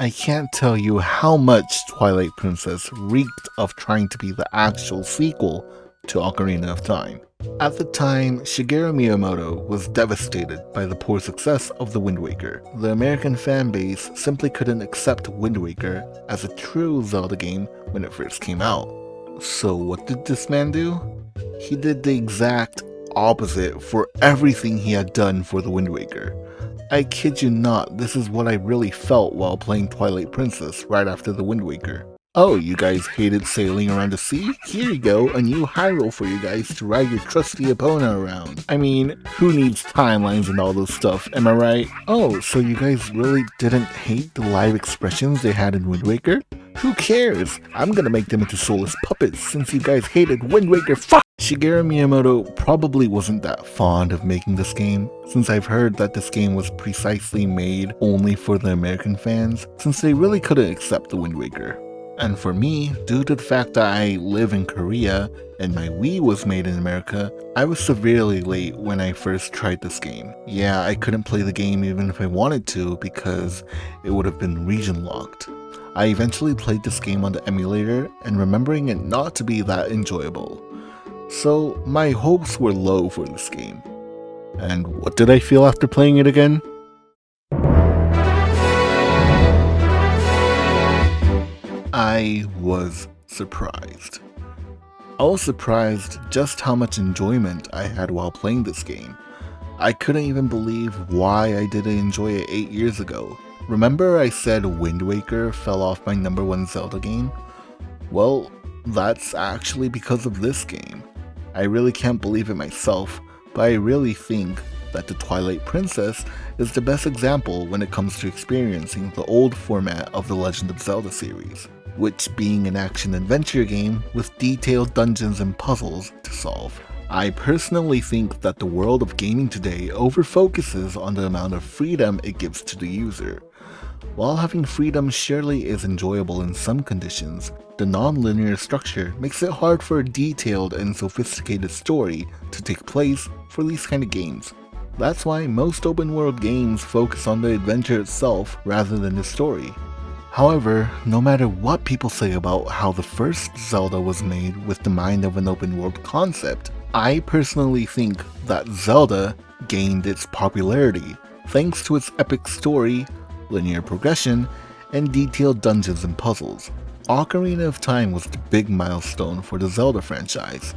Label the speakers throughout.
Speaker 1: I can't tell you how much Twilight Princess reeked of trying to be the actual sequel to Ocarina of Time. At the time, Shigeru Miyamoto was devastated by the poor success of The Wind Waker. The American fanbase simply couldn't accept Wind Waker as a true Zelda game when it first came out. So what did this man do? He did the exact opposite for everything he had done for The Wind Waker. I kid you not, this is what I really felt while playing Twilight Princess right after The Wind Waker. Oh, you guys hated sailing around the sea? Here you go, a new Hyrule for you guys to ride your trusty opponent around. I mean, who needs timelines and all this stuff, am I right? Oh, so you guys really didn't hate the live expressions they had in Wind Waker? Who cares? I'm gonna make them into soulless puppets since you guys hated Wind Waker. Fuck! Shigeru Miyamoto probably wasn't that fond of making this game, since I've heard that this game was precisely made only for the American fans, since they really couldn't accept the Wind Waker. And for me, due to the fact that I live in Korea and my Wii was made in America, I was severely late when I first tried this game. Yeah, I couldn't play the game even if I wanted to because it would have been region locked. I eventually played this game on the emulator and remembering it not to be that enjoyable. So my hopes were low for this game. And what did I feel after playing it again? I was surprised. I was surprised just how much enjoyment I had while playing this game. I couldn't even believe why I didn't enjoy it 8 years ago. Remember I said Wind Waker fell off my #1 Zelda game? Well, that's actually because of this game. I really can't believe it myself, but I really think that the Twilight Princess is the best example when it comes to experiencing the old format of the Legend of Zelda series, which being an action-adventure game with detailed dungeons and puzzles to solve. I personally think that the world of gaming today overfocuses on the amount of freedom it gives to the user. While having freedom surely is enjoyable in some conditions, the non-linear structure makes it hard for a detailed and sophisticated story to take place for these kind of games. That's why most open-world games focus on the adventure itself rather than the story. However, no matter what people say about how the first Zelda was made with the mind of an open-world concept, I personally think that Zelda gained its popularity thanks to its epic story, linear progression, and detailed dungeons and puzzles. Ocarina of Time was the big milestone for the Zelda franchise,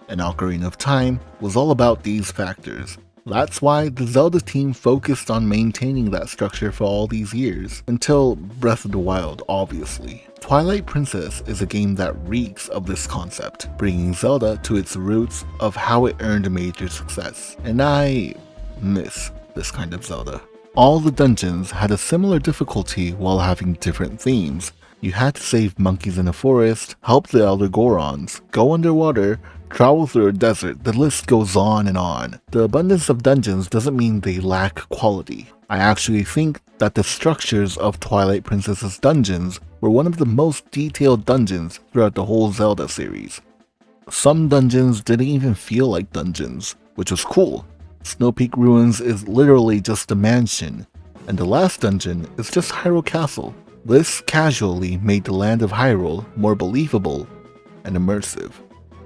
Speaker 1: and Ocarina of Time was all about these factors. That's why the Zelda team focused on maintaining that structure for all these years, until Breath of the Wild, obviously. Twilight Princess is a game that reeks of this concept, bringing Zelda to its roots of how it earned a major success, and I miss this kind of Zelda. All the dungeons had a similar difficulty while having different themes. You had to save monkeys in a forest, help the Elder Gorons, go underwater, travel through a desert, the list goes on and on. The abundance of dungeons doesn't mean they lack quality. I actually think that the structures of Twilight Princess's dungeons were one of the most detailed dungeons throughout the whole Zelda series. Some dungeons didn't even feel like dungeons, which was cool. Snow Peak Ruins is literally just a mansion, and the last dungeon is just Hyrule Castle. This casually made the land of Hyrule more believable and immersive.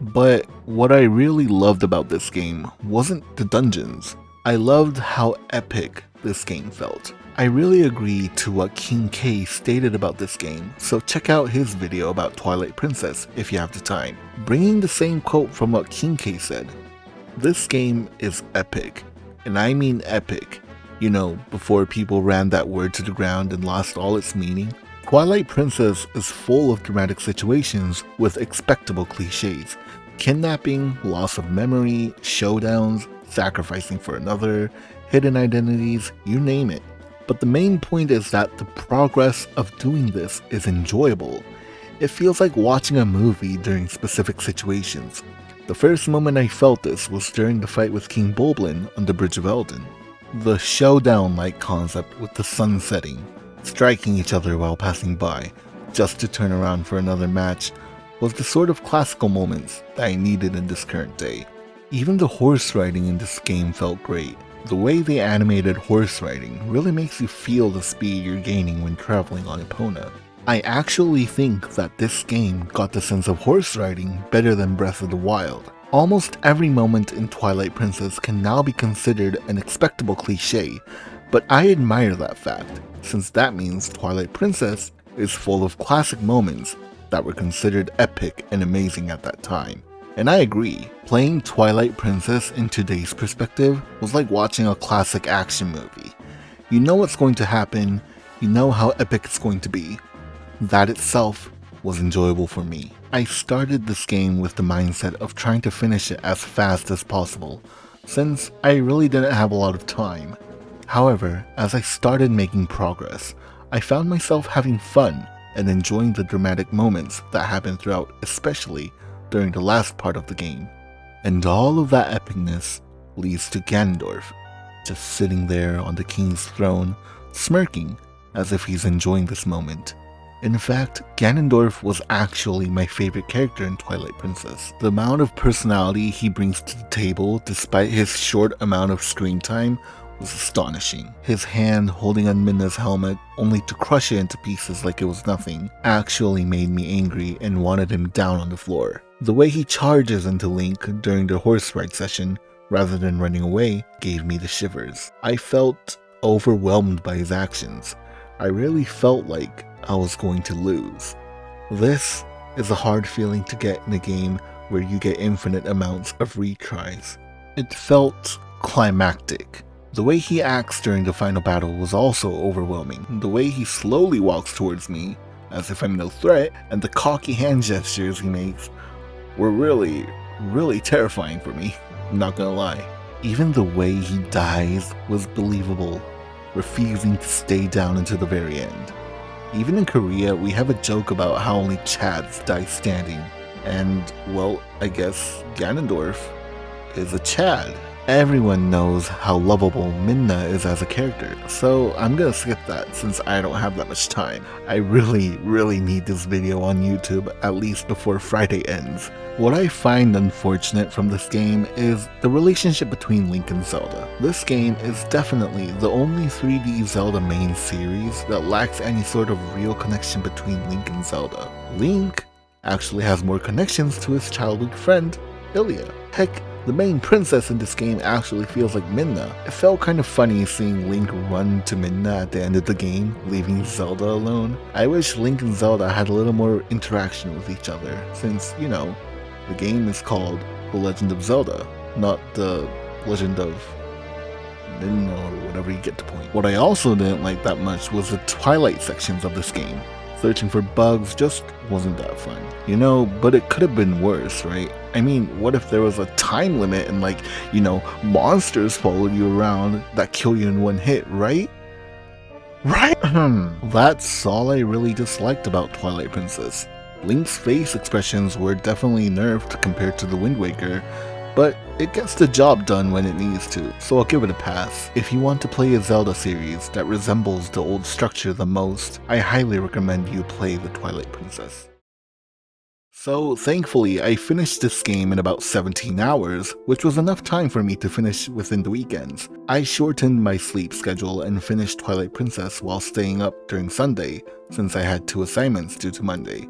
Speaker 1: But what I really loved about this game wasn't the dungeons. I loved how epic this game felt. I really agree to what KingK stated about this game, so check out his video about Twilight Princess if you have the time. Bringing the same quote from what KingK said, "This game is epic, and I mean epic. You know, before people ran that word to the ground and lost all its meaning. Twilight Princess is full of dramatic situations with expectable cliches. Kidnapping, loss of memory, showdowns, sacrificing for another, hidden identities, you name it. But the main point is that the progress of doing this is enjoyable. It feels like watching a movie during specific situations. The first moment I felt this was during the fight with King Bulblin on the Bridge of Eldin. The showdown-like concept with the sun setting, striking each other while passing by, just to turn around for another match, was the sort of classical moments that I needed in this current day. Even the horse riding in this game felt great. The way they animated horse riding really makes you feel the speed you're gaining when traveling on Epona. I actually think that this game got the sense of horse riding better than Breath of the Wild. Almost every moment in Twilight Princess can now be considered an expectable cliché, but I admire that fact, since that means Twilight Princess is full of classic moments that were considered epic and amazing at that time. And I agree, playing Twilight Princess in today's perspective was like watching a classic action movie. You know what's going to happen, you know how epic it's going to be. That itself was enjoyable for me. I started this game with the mindset of trying to finish it as fast as possible, since I really didn't have a lot of time. However, as I started making progress, I found myself having fun and enjoying the dramatic moments that happened throughout, especially during the last part of the game. And all of that epicness leads to Ganondorf, just sitting there on the king's throne, smirking as if he's enjoying this moment. In fact, Ganondorf was actually my favorite character in Twilight Princess. The amount of personality he brings to the table despite his short amount of screen time was astonishing. His hand holding on Midna's helmet only to crush it into pieces like it was nothing actually made me angry and wanted him down on the floor. The way he charges into Link during the horse ride session rather than running away gave me the shivers. I felt overwhelmed by his actions. I really felt like I was going to lose. This is a hard feeling to get in a game where you get infinite amounts of retries. It felt climactic. The way he acts during the final battle was also overwhelming. The way he slowly walks towards me, as if I'm no threat, and the cocky hand gestures he makes were really terrifying for me, I'm not gonna lie. Even the way he dies was believable, refusing to stay down until the very end. Even in Korea, we have a joke about how only Chads die standing, and well, I guess Ganondorf is a Chad. Everyone knows how lovable Midna is as a character, so I'm gonna skip that since I don't have that much time. I really need this video on YouTube at least before Friday ends. What I find unfortunate from this game is the relationship between Link and Zelda. This game is definitely the only 3D Zelda main series that lacks any sort of real connection between Link and Zelda. Link actually has more connections to his childhood friend, Ilia. Heck, the main princess in this game actually feels like Midna. It felt kind of funny seeing Link run to Midna at the end of the game, leaving Zelda alone. I wish Link and Zelda had a little more interaction with each other, since, you know, the game is called The Legend of Zelda, not The Legend of Midna or whatever, you get the point. What I also didn't like that much was the Twilight sections of this game. Searching for bugs just wasn't that fun. You know, but it could have been worse, right? I mean, what if there was a time limit and like, you know, monsters followed you around that kill you in one hit, right? Right? That's all I really disliked about Twilight Princess. Link's face expressions were definitely nerfed compared to the Wind Waker, but it gets the job done when it needs to, so I'll give it a pass. If you want to play a Zelda series that resembles the old structure the most, I highly recommend you play the Twilight Princess. So thankfully, I finished this game in about 17 hours, which was enough time for me to finish within the weekends. I shortened my sleep schedule and finished Twilight Princess while staying up during Sunday, since I had 2 assignments due to Monday.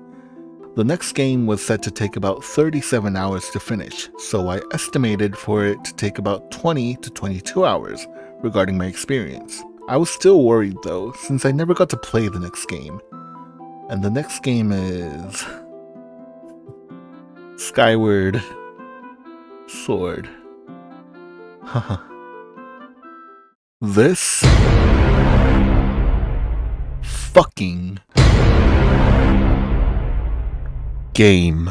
Speaker 1: The next game was set to take about 37 hours to finish, so I estimated for it to take about 20 to 22 hours regarding my experience. I was still worried though, since I never got to play the next game. And the next game is Skyward Sword. Haha. This fucking game